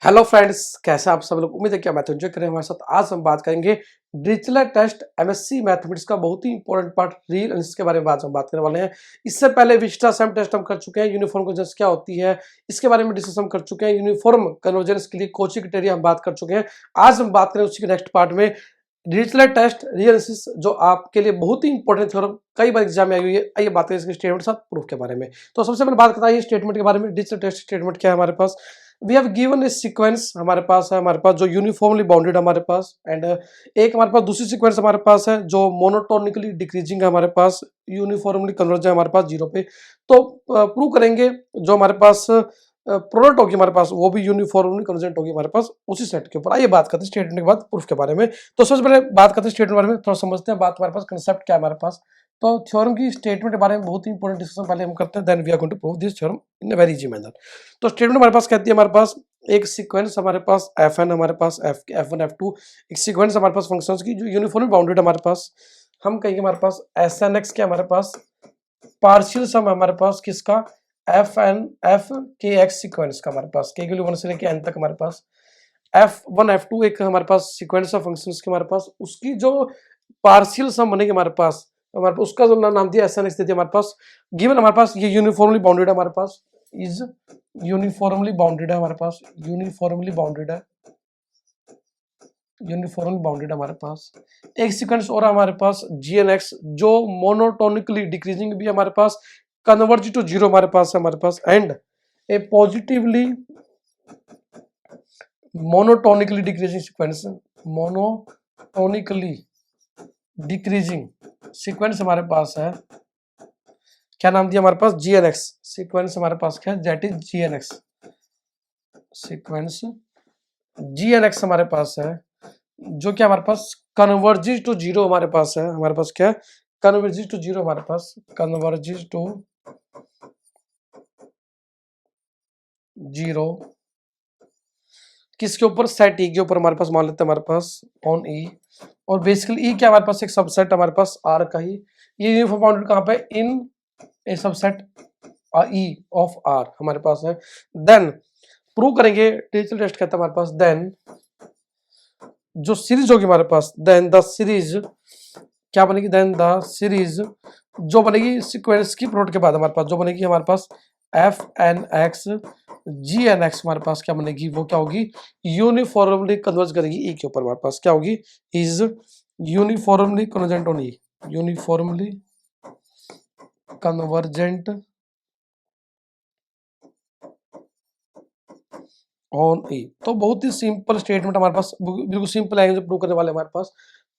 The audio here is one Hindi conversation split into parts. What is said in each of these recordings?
हेलो फ्रेंड्स, कैसे आप सब लोग। उम्मीद है कि मैथ एंजॉय करें हमारे साथ। आज हम बात करेंगे डिरिचलेट टेस्ट एमएससी मैथमेटिक्स का बहुत ही इंपॉर्टेंट पार्ट रियल एनालिसिस के बारे में आज हम बात करने वाले हैं। इससे पहले विस्टा सम टेस्ट हम कर चुके हैं, यूनिफॉर्म कन्वर्जेंस क्या होती है इसके बारे में डिस्कस हम कर चुके हैं। यूनिफॉर्म कन्वर्जेंस के लिए कोची क्राइटेरिया हम बात कर चुके हैं। आज हम बात करें उसी के नेक्स्ट पार्ट में डिरिचलेट टेस्ट रियल एनालिसिस, जो आपके लिए बहुत ही इंपॉर्टेंट थ्योरम कई बार एग्जाम में आई हुई है। आइए बात करें इसके स्टेटमेंट के साथ प्रूफ के बारे में। तो सबसे पहले बात करता है स्टेटमेंट के बारे में। डिरिचलेट टेस्ट स्टेटमेंट क्या है हमारे पास। We have given a sequence हमारे पास है, हमारे पास जो यूनिफॉर्मली बाउंडेड हमारे पास, एंड एक हमारे पास दूसरी सीक्वेंस हमारे पास है जो मोनोटोनिकली डिक्रीजिंग है हमारे पास, यूनिफॉर्मली कन्वर्ज है हमारे पास जीरो पे। तो प्रूव करेंगे जो हमारे पास प्रोडक्ट होगी हमारे पास वो भी यूनिफॉर्मली कन्वर्जेंट होगी हमारे पास उसी सेट के ऊपर। आइए बात करते हैं स्टेटमेंट के बाद प्रूफ के बारे में। तो सबसे पहले बात करते हैं स्टेटमेंट के बारे में, थोड़ा समझते हैं बात हमारे पास कंसेप्ट क्या है हमारे पास। तो थ्योरम की स्टेटमेंट के बारे में बहुत ही इंपॉर्टेंट डिस्कशन पहले हम करते हैं, then we are going to prove this theorem in a very easy manner. तो स्टेटमेंट हमारे पास कहती है हमारे पास एक सीक्वेंस हमारे पास fn हमारे पास f1 f2 एक सीक्वेंस हमारे पास फंक्शंस की जो यूनिफॉर्मली बाउंडेड हमारे पास। हम कहेंगे हमारे पास snx के हमारे पास पार्शियल सम हमारे पास किसका f के x सीक्वेंस का हमारे पास k के लिए 1 से लेके n तक हमारे पास f1 f2 एक हमारे पास सीक्वेंस ऑफ फंक्शंस के हमारे पास, उसकी जो पार्शियल सम बनेगी हमारे पास उसका जो नाम दिया snx दे दिया हमारे पास। गिवन हमारे पास ये यूनिफॉर्मली बाउंडेड है हमारे पास, इज यूनिफॉर्मली बाउंडेड है हमारे पास, यूनिफॉर्मली बाउंडेड है, यूनिफॉर्मली बाउंडेड हमारे पास। एक सीक्वेंस और हमारे पास GNX जो मोनोटोनिकली डिक्रीजिंग भी हमारे पास, कन्वर्ज टू जीरो हमारे पास है हमारे पास, and a positively monotonically decreasing sequence, monotonically decreasing sequence हमारे पास है। क्या नाम दिया हमारे पास GNX सीक्वेंस हमारे पास क्या है, that is GNX sequence GNX हमारे पास है जो क्या हमारे पास कन्वर्जिज टू जीरो हमारे पास है। हमारे पास क्या कन्वर्जिज टू जीरो हमारे पास, कन्वर्जिज टू जीरो किसके ऊपर, सेट ई के ऊपर हमारे पास मान लेते हैं हमारे पास ऑन ई। और बेसिकली ई क्या हमारे पास एक सबसेट हमारे पास आर का ही, ये यूनिफॉर्म बाउंडेड कहां पे इन ए सबसेट ई ऑफ आर हमारे पास है। देन प्रूव करेंगे, डिरिचलेट टेस्ट कहता है हमारे पास, देन जो सीरीज होगी हमारे पास, देन द सीरीज क्या बनेगी, देन द सीरीज जो बनेगी सीक्वेंस की प्रोडक्ट के बाद हमारे पास जो बनेगी हमारे पास fnx gnx हमारे पास क्या बनेगी, वो क्या होगी यूनिफॉर्मली कन्वर्ज करेगी ई के ऊपर। हमारे पास क्या होगी, is uniformly convergent on E, uniformly convergent on E. तो बहुत ही सिंपल स्टेटमेंट हमारे पास, बिल्कुल सिंपल लैंग्वेज प्रूव करने वाले हमारे पास।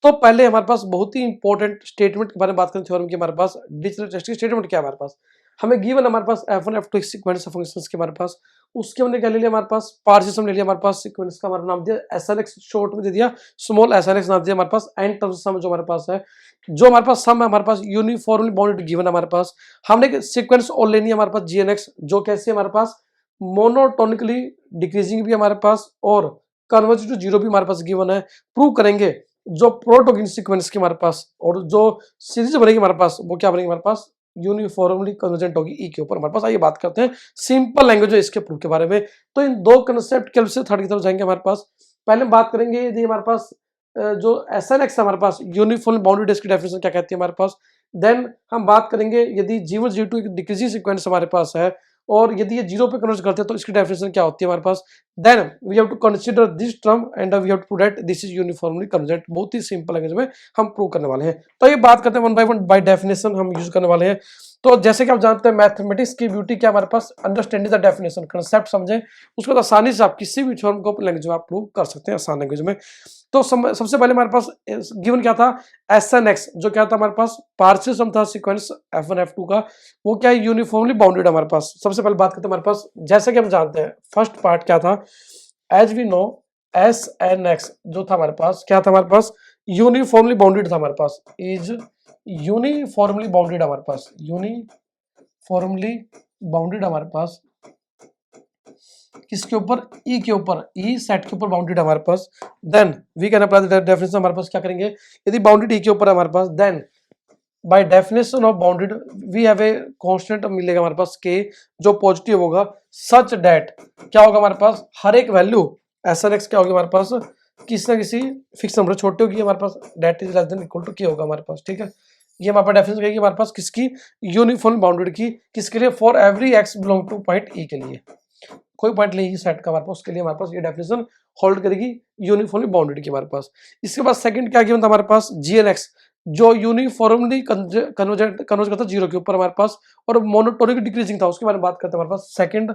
तो पहले हमारे पास बहुत ही इंपॉर्टेंट स्टेटमेंट के बारे में बात करें थ्योरम की, हमारे पास डिरिचलेट टेस्ट की स्टेटमेंट क्या है हमारे पास। हमें गिवन हमारे पास f1 f2 sequence of functions के हमारे पास, उसके हमने क्या ले लिया हमारे पास पार्शियल सम ले लिया हमारे पास, सीक्वेंस का हमारा नाम दिया snx शॉर्ट में दे दिया, स्मॉल snx नाम दिया हमारे पास, एंड टर्म सम जो हमारे पास है, जो हमारे पास सम है हमारे पास यूनिफॉर्मली बाउंडेड गिवन हमारे पास। हमने सीक्वेंस और लेनी है हमारे पास GNX जो कैसे हमारे पास मोनोटोनिकली डिक्रीजिंग भी हमारे पास और कन्वर्ज टू जीरो भी हमारे पास गिवन है। प्रूव करेंगे जो प्रोडक्ट होगी सीक्वेंस की हमारे पास और जो सीरीज बनेगी हमारे पास वो क्या बनेगी हमारे पास यूनिफॉर्मली कन्वर्जेंट होगी ई के ऊपर हमारे पास। आइए बात करते हैं सिंपल लैंग्वेज इसके प्रूफ के बारे में। तो इन दो कंसेप्ट के से थर्ड की तरफ जाएंगे हमारे पास। पहले हम बात करेंगे यदि हमारे पास जो SNX हमारे पास यूनिफॉर्मली बाउंडेड इसकी डेफिनेशन क्या कहती है हमारे पास। देन हम बात करेंगे यदि G1 G2 एक डिक्रीजिंग सीक्वेंस हमारे पास है और यदि ये जीरो पे कन्वर्ज करते हैं तो इसकी डेफिनेशन क्या होती है हमारे पास। Then we have to consider this term and we have to prove that this is uniformly convergent. बहुत ही सिंपल लैंग्वेज में हम प्रूव करने वाले हैं। तो ये बात करते हैं वन बाय डेफिनेशन हम यूज करने वाले हैं। तो जैसे कि आप जानते हैं मैथमेटिक्स की ब्यूटी क्या हमारे पास अंडरस्टैंडिंग द डेफिनेशन, कंसेप्ट समझें उसको तो आसानी से आप किसी भी थ्योरम को लैंग्वेज में आप प्रूव कर सकते हैं आसान लैंग्वेज में। तो सबसे पहले हमारे पास गिवन क्या था SNX जो क्या था हमारे पास पार्शियल सम था सीक्वेंस f1 f2 का, वो क्या है यूनिफॉर्मली बाउंडेड हमारे पास। सबसे पहले बात करते हैं हमारे पास, जैसे कि हम जानते हैं फर्स्ट पार्ट क्या था, एज वी नो SNX जो था हमारे पास क्या था हमारे पास यूनिफॉर्मली बाउंडेड था हमारे पास, इज यूनिफॉर्मली बाउंडेड हमारे पास, यूनिफॉर्मली बाउंडेड हमारे पास किसके ऊपर ई के ऊपर, ई सेट के ऊपर बाउंडेड हमारे पास। Then we can apply the definition हमारे पास क्या करेंगे, यदि बाउंडेड ई के ऊपर हमारे पास then by definition of bounded we have a constant मिलेगा हमारे पास k जो पॉजिटिव होगा सच डेट क्या होगा हमारे पास, हर एक वैल्यू एस एन एक्स क्या होगी हमारे पास, किसी ना किसी फिक्स नंबर छोटी होगी हमारे पास, that is less than equal to K होगा हमारे पास, ठीक है। ये हमारे पास डेफिनेशन कहेगी हमारे पास किसकी, यूनिफॉर्म बाउंडेड की, किसके लिए, for every x belong two point ई के लिए, कोई पॉइंट लेगी सेट का हमारे पास, उसके लिए हमारे पास ये डेफिनेशन होल्ड करेगी यूनिफॉर्मली बाउंडेड की हमारे पास। इसके बाद सेकंड क्या गिवन था हमारे पास, जीएनएक्स जो यूनिफॉर्मली कन्वर्ज करता जीरो के ऊपर हमारे पास, और मोनोटोनिक डिक्रीजिंग था, उसके बारे में बात करते हैं हमारे पास। Second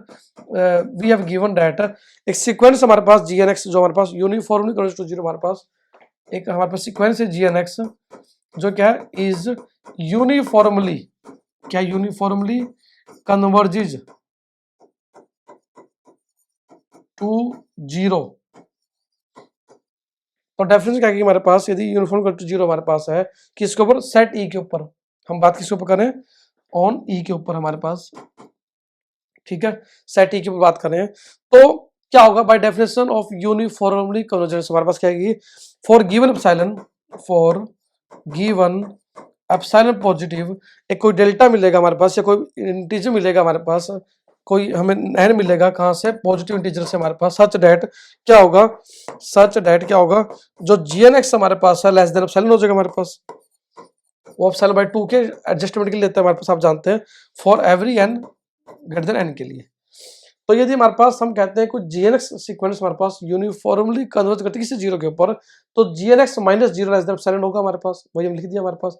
we have given that एक सीक्वेंस हमारे पास जीएनएक्स जो हमारे पास यूनिफॉर्मली कन्वर्ज टू जीरो, हमारे पास एक हमारे पास सीक्वेंस है जीएनएक्स जो क्या है, इज यूनिफॉर्मली, क्या यूनिफॉर्मली कन्वर्जेज टू जीरो। तो डेफिनेशन क्या है कि हमारे पास यदि यूनिफॉर्म टू जीरो हमारे पास है, किसके ऊपर, सेट ई के ऊपर, हम बात किसके ऊपर करें, ऑन ई के ऊपर हमारे पास, ठीक है, सेट ई के ऊपर बात करें, तो क्या होगा, bye definition of uniformly convergence हमारे पास क्या है, for given epsilon, for given epsilon positive, एक कोई डेल्टा मिलेगा हमारे पास, या कोई इंटीजर मिलेगा हमारे पास, कोई हमें एन मिलेगा कहां से, पॉजिटिव इंटीजर से हमारे पास, सच डेट क्या होगा, सच डेट क्या होगा, जो जीएनएक्स हमारे पास है लेस देन एप्सिलॉन हो जाएगा हमारे पास, वो एप्सिलॉन बाय 2 के एडजस्टमेंट के लिए लेते हैं हमारे पास, आप जानते हैं, for every n greater than n के लिए। तो यदि हमारे पास हम कहते हैं कुछ जीएनएक्स सीक्वेंस हमारे पास यूनिफॉर्मली कन्वर्ज करती है किसी जीरो के ऊपर, तो g n x minus zero less than epsilon होगा हमारे पास, वही हम लिख दिया हमारे पास।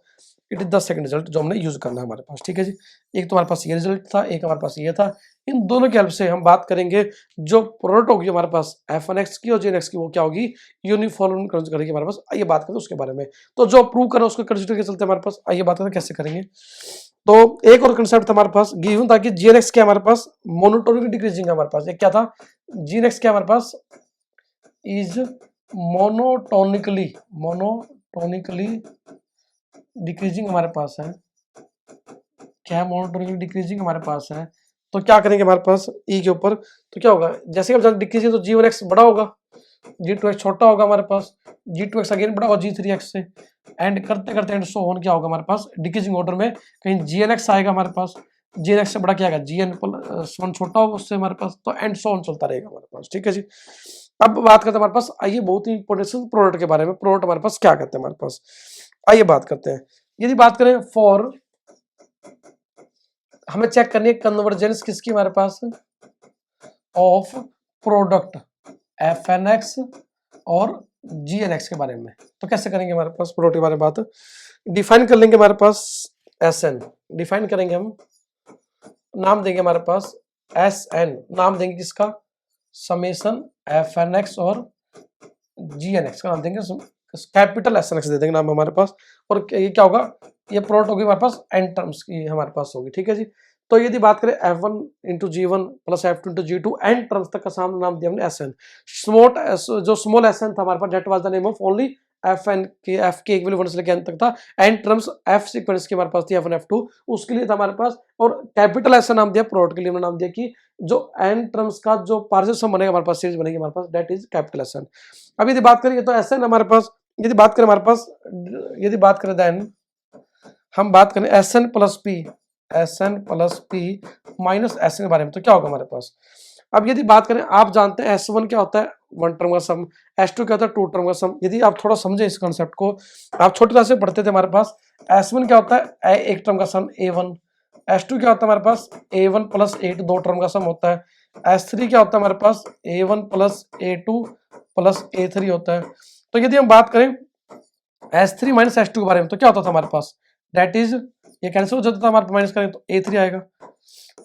It is the second result जो हमने यूज करना है हमारे पास, ठीक है जी। एक तो हमारे पास ये रिजल्ट था, एक हमारे पास ये था, इन दोनों की हेल्प से हम बात करेंगे जो प्रोडक्ट होगी हमारे पास एफ एन एक्स की और जीएनएक्स की, वो क्या होगी, यूनिफॉर्म कन्वर्ज करेगी हमारे पास। आइए बात करें उसके बारे में, तो जो प्रूव करें उसको कंसिडर के चलते हमारे पास, आइए बात करें कैसे करेंगे। तो एक और कंसेप्ट हमारे पास गिवन था कि जीएनएक्स क्या हमारे पास, मोनोटोनिक डिक्रीजिंग हमारे पास, एक क्या था, जीएनएक्स क्या हमारे पास, इज मोनोटोनिकली डिक्रीजिंग हमारे पास है, क्या है, मोनोटोनिकली डिक्रीजिंग हमारे पास है। तो क्या करेंगे हमारे पास ई के ऊपर, तो क्या होगा, जैसे कि हम डिक्रीजिंग तो जी1x बड़ा होगा, जी2x छोटा होगा हमारे पास, जी2x अगेन बड़ा होगा जी3x से, एंड करते करते एंड सो ऑन क्या होगा हमारे पास, डिक्रीजिंग ऑर्डर में कहीं जीएनएक्स आएगा हमारे पास, जीएनएक्स से बड़ा क्या आएगा, जीएन+1 छोटा होगा उससे हमारे पास, तो एंड सो ऑन चलता रहेगा हमारे पास, ठीक है जी। अब बात करते हैं हमारे पास, आइए बहुत ही इंपॉर्टेंट प्रोडक्ट के बारे में, प्रोडक्ट हमारे पास क्या कहते हैं हमारे पास, आइए बात करते हैं। यदि बात करें फॉर, हमें चेक करनी है कन्वर्जेंस किसकी हमारे पास, of product f n x और जी एन एक्स के बारे में। तो कैसे करेंगे हमारे पास प्रोडक्ट के बारे में बात, डिफाइन कर लेंगे हमारे पास एस एन, डिफाइन करेंगे हम, नाम देंगे हमारे पास एस एन, नाम देंगे किसका, समेशन एफ एन एक्स और जी एन एक्स का नाम देंगे, कैपिटल एस एन एक्स दे देंगे नाम हमारे पास, और ये क्या होगा, ये प्रोडक्ट होगी हमारे पास एन टर्म्स की हमारे पास होगी, ठीक है जी। तो यदि बात करें F1 इंटू जी1 प्लस F2 इंटू जी2 एन टर्म्स तक का सामने नाम दिया हमने एस एन, जो स्मॉल एस एन था हमारे पास, that was the name of only f n k, f k equal 1 से लेकर एन तक था, एन टर्म्स एफ सीक्वेंस की हमारे पास थी F1 F2, उसके लिए था हमारे पास, और कैपिटल एस नाम दिया प्रोडक्ट के लिए, हमने नाम दिया कि जो एन टर्म्स का जो पार्शियल सम बनेगा हमारे पास, सीरीज बनेगी हमारे पास, that is capital S n. अब यदि बात करें तो एस एन हमारे पास, यदि बात करें हमारे पास, यदि बात करें देन हम बात करें s n plus p minus s n के बारे में, तो क्या होगा हमारे पास। अब यदि बात करें, आप जानते हैं S1 क्या होता है, 1 टर्म का सम, S2 क्या होता है 2 टर्म का सम। यदि आप थोड़ा समझे इस कॉन्सेप्ट को, आप छोटी क्लास में पढ़ते थे हमारे पास, S1 क्या होता है एक टर्म का सम A1, S2 क्या होता है हमारे पास A1 प्लस A2 2 टर्म का सम होता है, S3 क्या होता है हमारे पास A1 plus A2 plus A3 होता है। तो यदि हम बात करें S3 माइनस S2 के बारे में, तो क्या होता था हमारे पास, दैट इज, ये कैंसिल हो जाता था हमारे पास, माइनस करें तो A3 आएगा।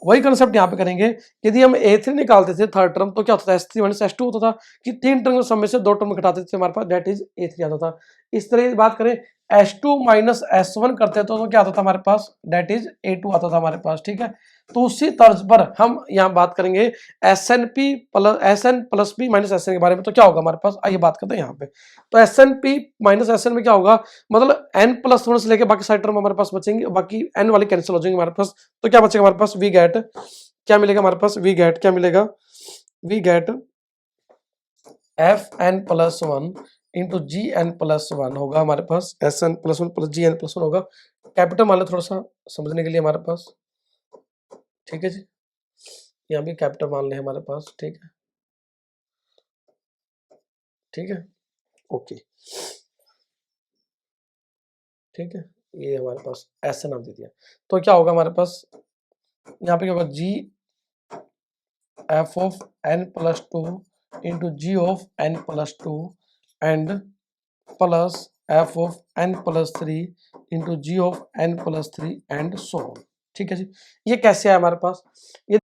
वही कंसेप्ट यहाँ पे करेंगे, यदि हम A3 निकालते थे थर्ड टर्म, तो क्या होता था S3 माइनस S2 होता था, कि 3 टर्म समय से 2 टर्म घटाते थे हमारे पास, दैट इज A3 आता था। इस तरह की बात करें S2 माइनस S1 करते तो क्या आता था हमारे पास, दैट इज A2 आता था हमारे पास, ठीक है। तो उसी तर्ज पर हम यहाँ बात करेंगे SN plus P minus SN के बारे में, तो क्या होगा हमारे पास, आइए बात करते हैं यहाँ पे। तो SNP माइनस SN में क्या होगा, मतलब N+1 से लेके बाकी सारे टर्म हमारे पास बचेंगे, बाकी N वाले कैंसिल हो जाएंगे हमारे पास। तो क्या बचेगा हमारे पास, वी गेट, क्या मिलेगा हमारे पास, वी गेट क्या मिलेगा, we get Fn+1 into Gn+1 होगा हमारे पास, Sn+1 प्लस Gn+1 होगा, कैपिटल मान लो थोड़ा सा समझने के लिए हमारे पास, ठीक है जी। यहाँ भी कैपिटल मान ले हमारे पास, ठीक है, ठीक है, ओके, ठीक है, ये हमारे पास ऐसे नाम दे दिया। तो क्या होगा हमारे पास यहाँ पे क्या होगा, g f of n plus two into g of n plus two and plus f of n plus three into g of n plus three and so on. ठीक है जी, ये कैसे है हमारे पास, ये